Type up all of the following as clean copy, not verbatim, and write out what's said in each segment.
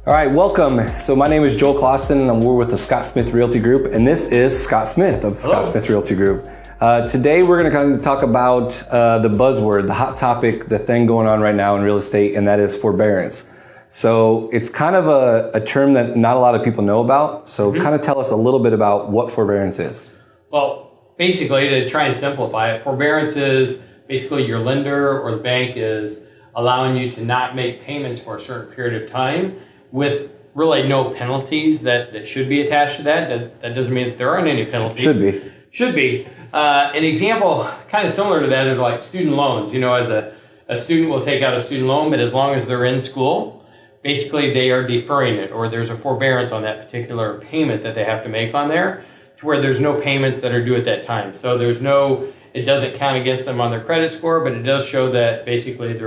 All right, welcome. So my name is Joel Clausen, and we're with the Scott Smith Realty Group, and this is Scott Smith of the Scott Smith Realty Group. Today we're going to kind of talk about the buzzword, the hot topic, the thing going on right now in real estate, and that is forbearance. So it's kind of a term that not a lot of people know about. So kind of tell us a little bit about what forbearance is. Well, basically, to try and simplify it, forbearance is basically your lender or the bank is allowing you to not make payments for a certain period of time with really no penalties that should be attached to that. That doesn't mean that there aren't any penalties. Should be. An example kind of similar to that is like student loans. You know, as a student will take out a student loan, but as long as they're in school, basically they are deferring it, or there's a forbearance on that particular payment that they have to make on there, to where there's no payments that are due at that time. So it doesn't count against them on their credit score, but it does show that basically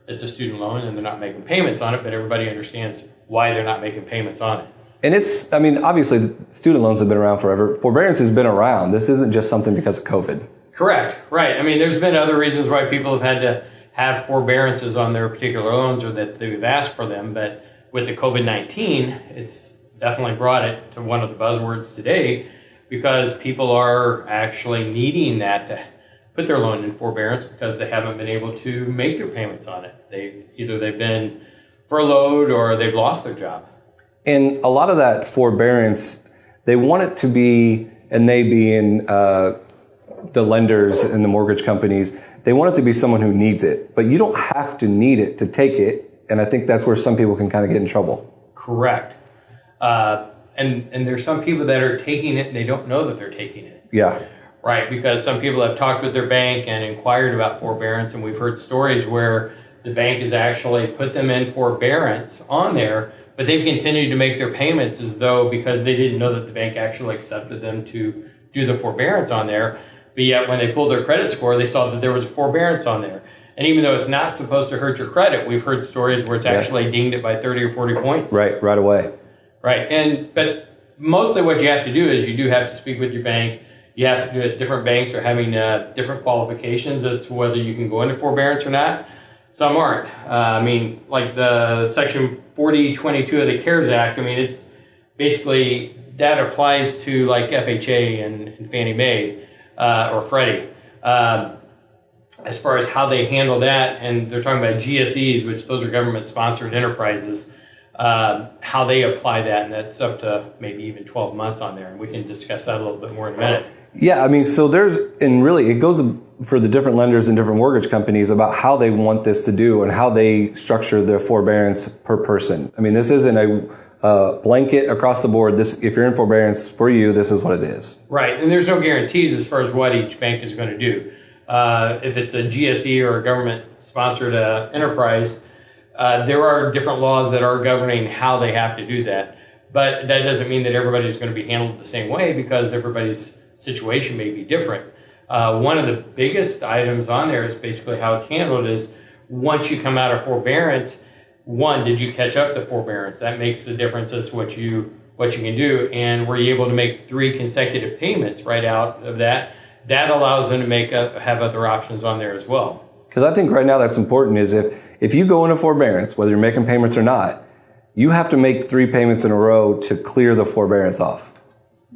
it's a student loan and they're not making payments on it, but everybody understands why they're not making payments on it. And obviously the student loans have been around forever. Forbearance has been around. This isn't just something because of COVID. Correct, right. I mean, there's been other reasons why people have had to have forbearances on their particular loans or that they've asked for them, but with the COVID-19, it's definitely brought it to one of the buzzwords today because people are actually needing that to put their loan in forbearance because they haven't been able to make their payments on it. They've been furloughed or they've lost their job. And a lot of that forbearance, they want it to be, and they being the lenders and the mortgage companies, they want it to be someone who needs it. But you don't have to need it to take it. And I think that's where some people can kind of get in trouble. Correct. And there's some people that are taking it and they don't know that they're taking it. Yeah. Right, because some people have talked with their bank and inquired about forbearance, and we've heard stories where the bank has actually put them in forbearance on there, but they've continued to make their payments as though because they didn't know that the bank actually accepted them to do the forbearance on there. But yet when they pulled their credit score, they saw that there was a forbearance on there. And even though it's not supposed to hurt your credit, we've heard stories where it's actually dinged it by 30 or 40 points. Right away. Right, but mostly what you have to do is you do have to speak with your bank. You have to do it. Different banks are having different qualifications as to whether you can go into forbearance or not. Some aren't. Like the Section 4022 of the CARES Act, it's basically that applies to like FHA and Fannie Mae or Freddie. As far as how they handle that, and they're talking about GSEs, which those are government-sponsored enterprises, how they apply that, and that's up to maybe even 12 months on there. And we can discuss that a little bit more in a minute. Yeah, so it goes for the different lenders and different mortgage companies about how they want this to do and how they structure their forbearance per person. This isn't a blanket across the board. If you're in forbearance for you, this is what it is. Right, and there's no guarantees as far as what each bank is going to do. If it's a GSE or a government-sponsored enterprise, there are different laws that are governing how they have to do that. But that doesn't mean that everybody's going to be handled the same way because everybody's situation may be different. One of the biggest items on there is basically how it's handled is once you come out of forbearance, did you catch up to forbearance? That makes the difference as to what you can do. And were you able to make 3 consecutive payments right out of that? That allows them to have other options on there as well. Because I think right now that's important is if you go into forbearance, whether you're making payments or not, you have to make 3 payments in a row to clear the forbearance off.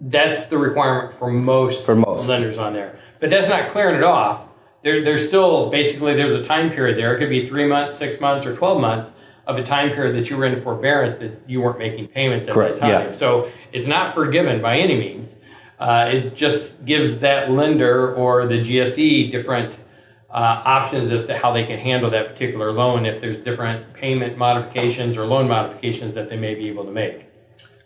That's the requirement for most lenders on there. But that's not clearing it off. There's still, basically, there's a time period there. It could be 3 months, 6 months, or 12 months of a time period that you were in forbearance that you weren't making payments at that time. Yeah. So it's not forgiven by any means. It just gives that lender or the GSE different options as to how they can handle that particular loan if there's different payment modifications or loan modifications that they may be able to make.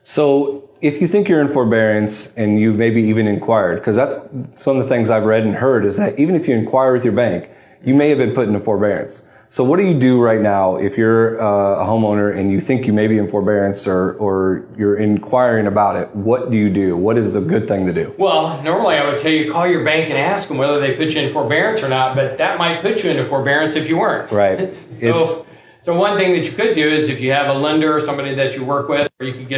So if you think you're in forbearance and you've maybe even inquired, because that's some of the things I've read and heard is that even if you inquire with your bank, you may have been put into forbearance. So what do you do right now if you're a homeowner and you think you may be in forbearance or you're inquiring about it? What do you do? What is the good thing to do? Well, normally I would tell you call your bank and ask them whether they put you in forbearance or not, but that might put you into forbearance if you weren't. Right. So one thing that you could do is if you have a lender or somebody that you work with, or you could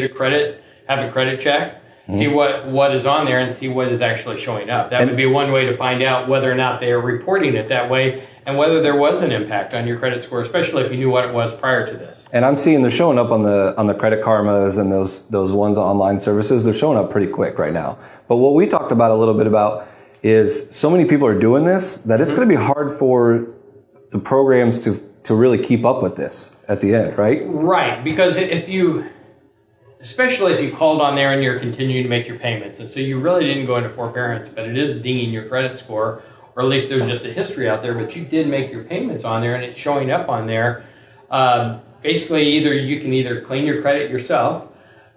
have a credit check, see what is on there and see what is actually showing up. That would be one way to find out whether or not they are reporting it that way and whether there was an impact on your credit score, especially if you knew what it was prior to this. And I'm seeing they're showing up on the Credit Karmas and those ones online services. They're showing up pretty quick right now. But what we talked about a little bit about is so many people are doing this that it's going to be hard for the programs to really keep up with this at the end, right? Right, because especially if you called on there and you're continuing to make your payments, and so you really didn't go into forbearance, but it is dinging your credit score, or at least there's just a history out there, but you did make your payments on there and it's showing up on there. Basically, you can either clean your credit yourself,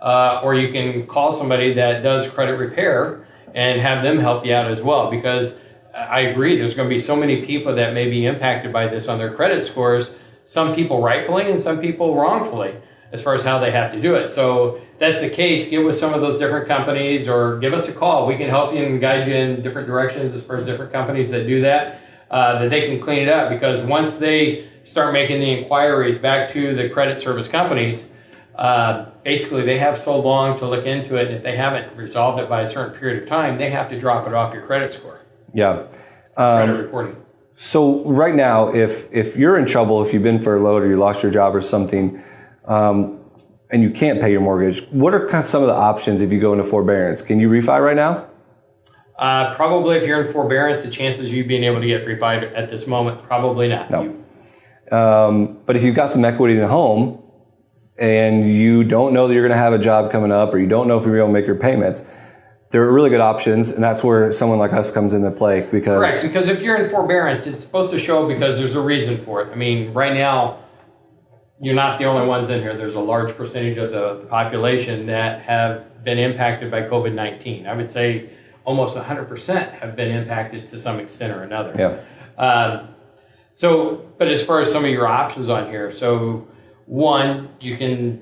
or you can call somebody that does credit repair and have them help you out as well, because I agree, there's going to be so many people that may be impacted by this on their credit scores, some people rightfully and some people wrongfully, as far as how they have to do it. So if that's the case, get with some of those different companies or give us a call. We can help you and guide you in different directions as far as different companies that do that, that they can clean it up, because once they start making the inquiries back to the credit service companies, basically they have so long to look into it, and if they haven't resolved it by a certain period of time, they have to drop it off your credit score. Yeah. Credit reporting. So right now, if you're in trouble, if you've been furloughed or you lost your job or something, and you can't pay your mortgage, what are kind of some of the options if you go into forbearance? Can you refi right now? Probably if you're in forbearance, the chances of you being able to get refi at this moment, probably not. No. But if you've got some equity in a home and you don't know that you're going to have a job coming up, or you don't know if you're going to make your payments, there are really good options, and that's where someone like us comes into play. Correct, because if you're in forbearance, it's supposed to show because there's a reason for it. I mean, right now, you're not the only ones in here. There's a large percentage of the population that have been impacted by COVID-19. I would say almost 100% have been impacted to some extent or another. Yeah. But as far as some of your options on here, so one, you can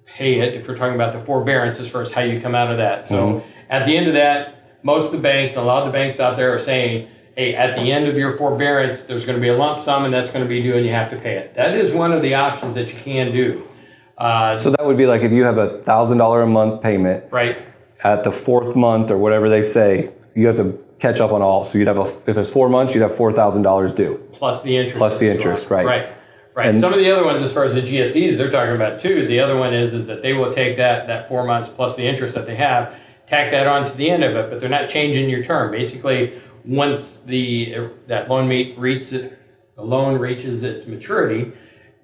pay it if we're talking about the forbearance as far as how you come out of that. So at the end of that, most of the banks, a lot of the banks out there are saying, hey, at the end of your forbearance, there's going to be a lump sum and that's going to be due and you have to pay it. That is one of the options that you can do. So that would be like if you have $1,000 a month payment, right? At the fourth month or whatever they say, you have to catch up on all. So you'd have if it's 4 months, you'd have $4,000 due. Plus the interest. Plus the interest, right. Right. And some of the other ones, as far as the GSEs, they're talking about too. The other one is that they will take that 4 months plus the interest that they have, tack that on to the end of it, but they're not changing your term. Basically, once that loan reaches its maturity,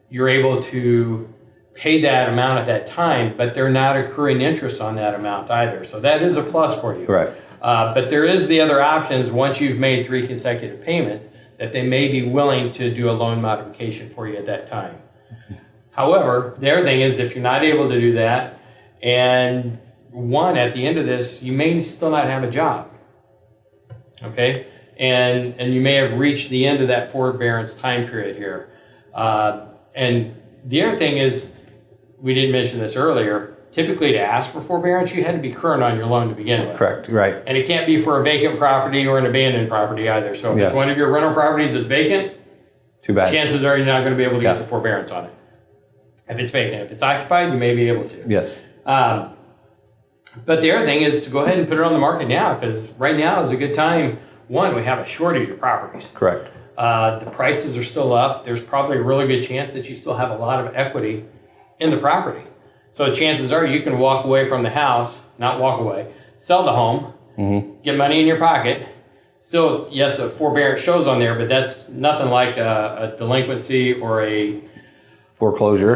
you're able to pay that amount at that time, but they're not accruing interest on that amount either. So that is a plus for you. Right. But there is the other options once you've made 3 consecutive payments that they may be willing to do a loan modification for you at that time. However, the other thing is if you're not able to do that, and one, at the end of this, you may still not have a job. Okay? And you may have reached the end of that forbearance time period here. And the other thing is, we didn't mention this earlier, typically to ask for forbearance, you had to be current on your loan to begin with. Correct, right. And it can't be for a vacant property or an abandoned property either. So if it's one of your rental properties that's vacant, too bad. Chances are you're not going to be able to get the forbearance on it. If it's vacant. If it's occupied, you may be able to. Yes. But the other thing is to go ahead and put it on the market now, because right now is a good time. One, we have a shortage of properties. Correct. The prices are still up. There's probably a really good chance that you still have a lot of equity in the property. So chances are you can walk away from the house, not walk away, sell the home, get money in your pocket. Still, yes, a forbearance shows on there, but that's nothing like a delinquency or a foreclosure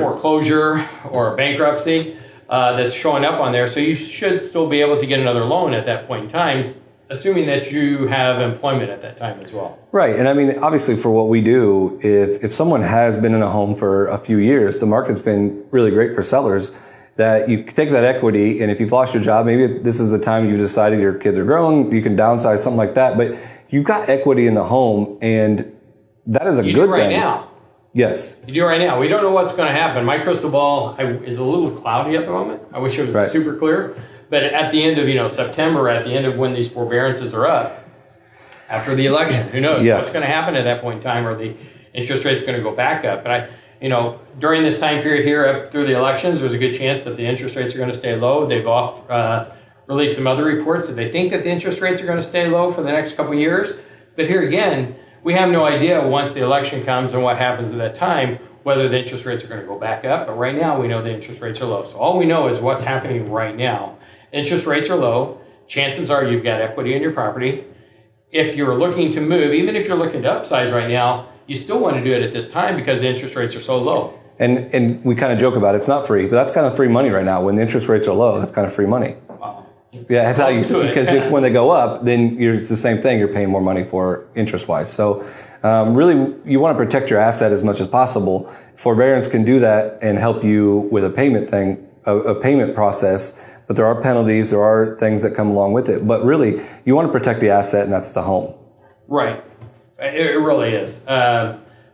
or a bankruptcy that's showing up on there. So you should still be able to get another loan at that point in time, assuming that you have employment at that time as well. Right. And I mean, obviously for what we do, if someone has been in a home for a few years, the market's been really great for sellers, that you take that equity, and if you've lost your job, maybe this is the time you've decided your kids are grown, you can downsize, something like that, but you've got equity in the home, and that is a good thing. Right now. Yes. You do right now. We don't know what's going to happen. My crystal ball is a little cloudy at the moment. I wish it was super clear. But at the end of September, at the end of when these forbearances are up, after the election, who knows what's going to happen at that point in time? Are the interest rates going to go back up? But during this time period here up through the elections, there's a good chance that the interest rates are going to stay low. They've released some other reports that they think that the interest rates are going to stay low for the next couple of years. But here again, we have no idea once the election comes and what happens at that time, whether the interest rates are going to go back up. But right now, we know the interest rates are low. So all we know is what's happening right now. Interest rates are low. Chances are you've got equity in your property. If you're looking to move, even if you're looking to upsize right now, you still want to do it at this time because the interest rates are so low. And we kind of joke about it. It's not free, but that's kind of free money right now. When the interest rates are low, that's kind of free money. Wow. Yeah, that's how you see it. Because when they go up, then it's the same thing. You're paying more money for interest-wise. So really, you want to protect your asset as much as possible. Forbearance can do that and help you with a payment process. But there are penalties. There are things that come along with it. But really, you want to protect the asset, and that's the home. Right. It really is.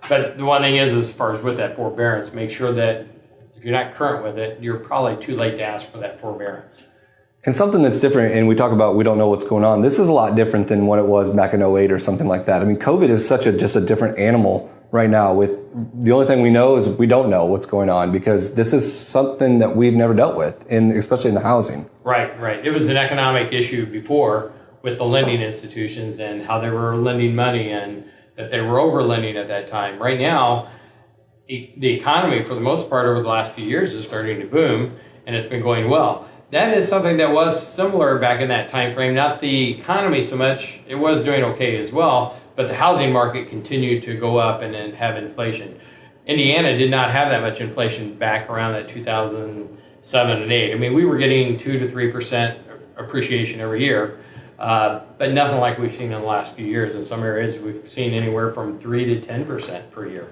But the one thing is, as far as with that forbearance, make sure that if you're not current with it, you're probably too late to ask for that forbearance. And something that's different, and we talk about we don't know what's going on. This is a lot different than what it was back in '08 or something like that. I mean, COVID is just a different animal right now. With the only thing we know is we don't know what's going on because this is something that we've never dealt with, especially in the housing. Right. It was an economic issue before with the lending institutions and how they were lending money and that they were over lending at that time. Right now, the economy, for the most part, over the last few years is starting to boom, and it's been going well. That is something that was similar back in that time frame. Not the economy so much. It was doing okay as well, but the housing market continued to go up and then have inflation. Indiana did not have that much inflation back around that 2007 and 8. I mean, we were getting 2 to 3% appreciation every year. But nothing like we've seen in the last few years. In some areas, we've seen anywhere from 3 to 10% per year.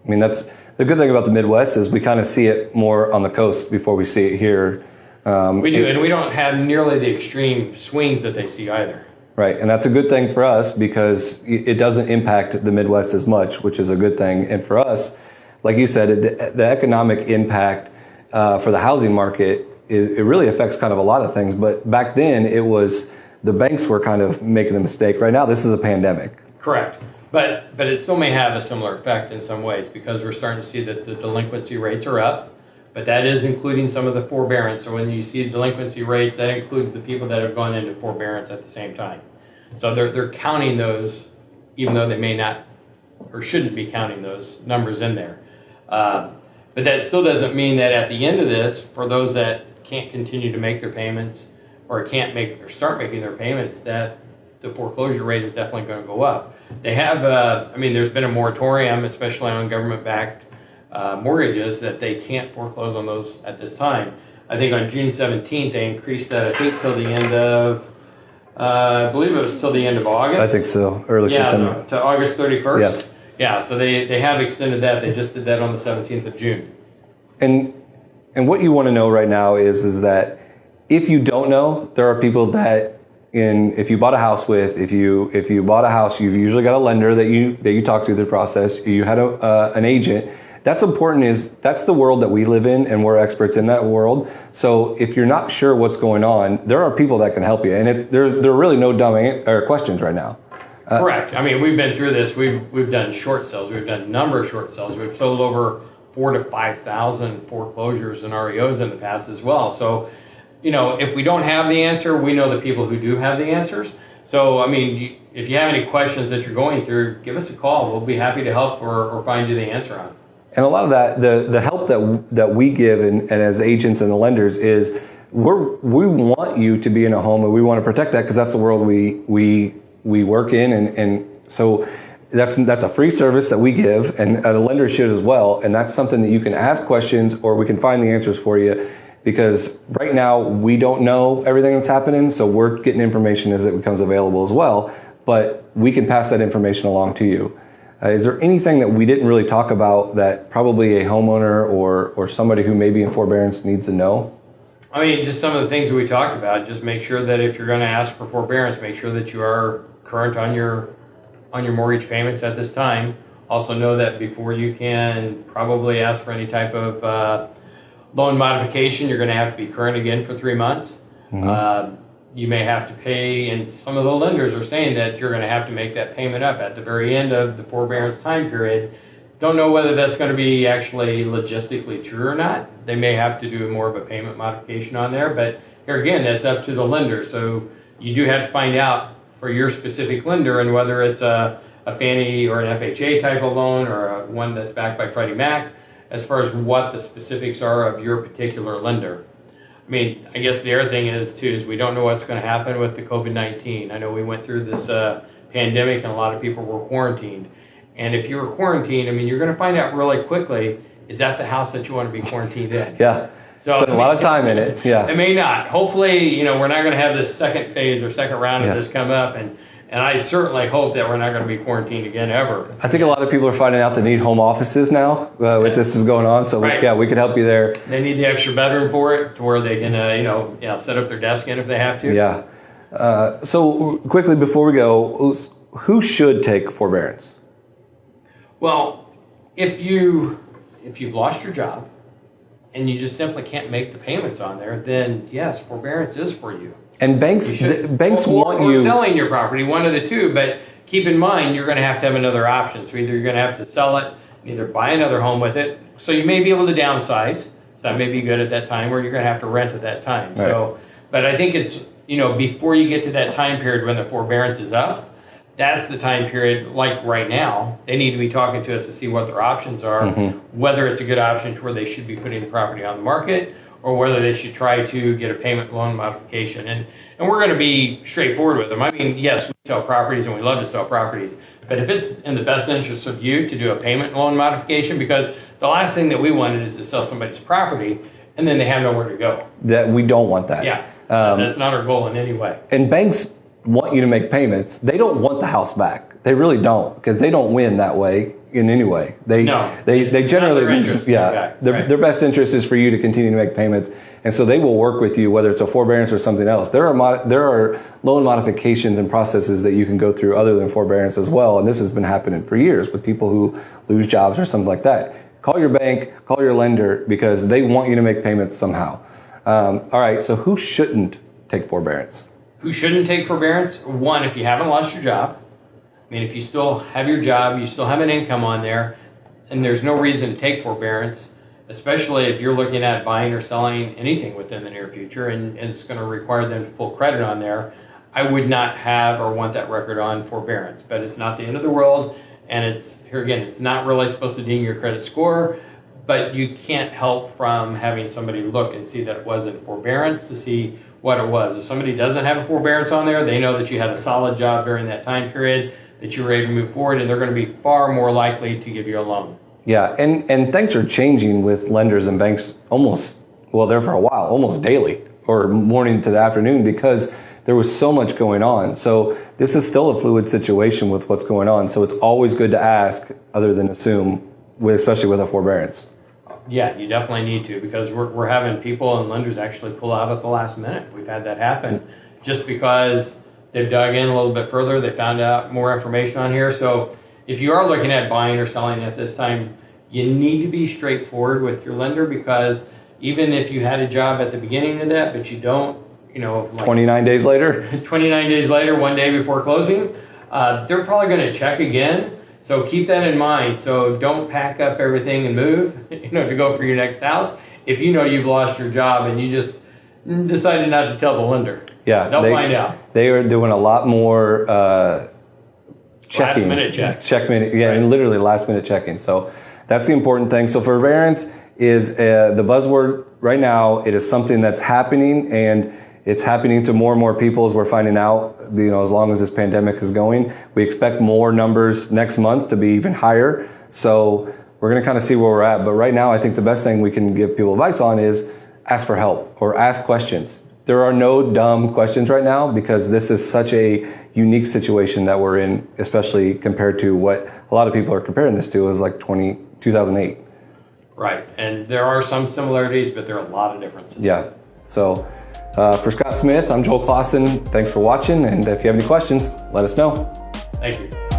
I mean, that's the good thing about the Midwest is we kind of see it more on the coast before we see it here. We do, and we don't have nearly the extreme swings that they see either. Right, and that's a good thing for us because it doesn't impact the Midwest as much, which is a good thing. And for us, like you said, the economic impact for the housing market, it really affects kind of a lot of things. But back then, it was the banks were kind of making a mistake. Right now, this is a pandemic. Correct. But it still may have a similar effect in some ways because we're starting to see that the delinquency rates are up, but that is including some of the forbearance. So when you see delinquency rates, that includes the people that have gone into forbearance at the same time. So they're counting those, even though they may not or shouldn't be counting those numbers in there. But that still doesn't mean that at the end of this, for those that can't continue to make their payments, or can't make or start making their payments, that the foreclosure rate is definitely going to go up. They have, there's been a moratorium, especially on government-backed mortgages, that they can't foreclose on those at this time. I think on June 17th, they increased that, I think, till the end of, I believe it was till the end of August. I think so, early September. To August 31st. Yeah. Yeah, so they have extended that. They just did that on the 17th of June. And what you want to know right now is that if you don't know, there are people that if you bought a house if you bought a house, you've usually got a lender that you talk through the process. You had an agent. That's important. That's the world that we live in, and we're experts in that world. So if you're not sure what's going on, there are people that can help you, and there are really no dumb questions right now. Correct. I mean, we've been through this. We've done short sales. We've done a number of short sales. We've sold over 4,000 to 5,000 foreclosures and REOs in the past as well. So, if we don't have the answer, we know the people who do have the answers. So, I mean, if you have any questions that you're going through, give us a call. We'll be happy to help or find you the answer on. And a lot of that, the help that we give and as agents and the lenders is we want you to be in a home, and we want to protect that because that's the world we work in, and so that's a free service that we give, and a lender should as well. And that's something that you can ask questions, or we can find the answers for you. Because right now we don't know everything that's happening, so we're getting information as it becomes available as well. But we can pass that information along to you. Is there anything that we didn't really talk about that probably a homeowner or somebody who may be in forbearance needs to know? I mean, just some of the things that we talked about. Just make sure that if you're going to ask for forbearance, make sure that you are current on your mortgage payments at this time. Also know that before you can probably ask for any type of loan modification, you're going to have to be current again for 3 months. Mm-hmm. You may have to pay, and some of the lenders are saying that you're going to have to make that payment up at the very end of the forbearance time period. Don't know whether that's going to be actually logistically true or not. They may have to do more of a payment modification on there, but here again, that's up to the lender. So you do have to find out for your specific lender, and whether it's a Fannie or an FHA type of loan, or one that's backed by Freddie Mac, as far as what the specifics are of your particular lender. I mean, I guess the other thing is too, is we don't know what's going to happen with the COVID-19. I know we went through this pandemic and a lot of people were quarantined. And if you're quarantined, I mean, you're going to find out really quickly, is that the house that you want to be quarantined in? Yeah. So spend a lot of time in it. Yeah. It may not. Hopefully, we're not going to have this second phase or second round of this come up. And I certainly hope that we're not going to be quarantined again ever. I think a lot of people are finding out they need home offices now with this is going on. So we could help you there. They need the extra bedroom for it, to where they can, set up their desk in if they have to. Yeah. So quickly before we go, who should take forbearance? Well, if you've lost your job and you just simply can't make the payments on there, then yes, forbearance is for you. And banks want you... Or selling your property, one of the two, but keep in mind, you're going to have another option. So either you're going to have to sell it, either buy another home with it. So you may be able to downsize. So that may be good at that time, or you're going to have to rent at that time. Right. So, but I think it's, before you get to that time period when the forbearance is up, that's the time period, like right now, they need to be talking to us to see what their options are, whether it's a good option to where they should be putting the property on the market, or whether they should try to get a payment loan modification. And we're going to be straightforward with them. I mean, yes, we sell properties and we love to sell properties, but if it's in the best interest of you to do a payment loan modification, because the last thing that we wanted is to sell somebody's property and then they have nowhere to go. That we don't want that. Yeah, that's not our goal in any way. And banks want you to make payments. They don't want the house back. They really don't, because they don't win that way in any way. They generally lose. Yeah, their best interest is for you to continue to make payments, and so they will work with you, whether it's a forbearance or something else. There are loan modifications and processes that you can go through other than forbearance as well, and this has been happening for years with people who lose jobs or something like that. Call your bank, call your lender, because they want you to make payments somehow. All right, so who shouldn't take forbearance? Who shouldn't take forbearance? One, if you haven't lost your job. I mean, if you still have your job, you still have an income on there, and there's no reason to take forbearance, especially if you're looking at buying or selling anything within the near future, and it's going to require them to pull credit on there. I would not have or want that record on forbearance, but it's not the end of the world, and it's, here again, it's not really supposed to ding your credit score, but you can't help from having somebody look and see that it wasn't forbearance to see what it was. If somebody doesn't have a forbearance on there, they know that you had a solid job during that time period, that you were able to move forward, and they're going to be far more likely to give you a loan. Yeah, and things are changing with lenders and banks there for a while, almost daily, or morning to the afternoon, because there was so much going on. So this is still a fluid situation with what's going on. So it's always good to ask other than assume, especially with a forbearance. Yeah, you definitely need to, because we're having people and lenders actually pull out at the last minute. We've had that happen just because they've dug in a little bit further. They found out more information on here. So if you are looking at buying or selling at this time, you need to be straightforward with your lender, because even if you had a job at the beginning of that, but you don't, 29 days later, 29 days later, one day before closing, they're probably going to check again. So keep that in mind. So don't pack up everything and move, to go for your next house if you've lost your job and you just decided not to tell the lender. Yeah, they'll find out. They are doing a lot more checking. Last minute checks. And literally last minute checking. So that's the important thing. So forbearance is the buzzword right now. It is something that's happening, and it's happening to more and more people as we're finding out, as long as this pandemic is going. We expect more numbers next month to be even higher. So we're going to kind of see where we're at. But right now, I think the best thing we can give people advice on is ask for help or ask questions. There are no dumb questions right now, because this is such a unique situation that we're in, especially compared to what a lot of people are comparing this to, is like 2008. Right. And there are some similarities, but there are a lot of differences. Yeah. So for Scott Smith, I'm Joel Clausen. Thanks for watching. And if you have any questions, let us know. Thank you.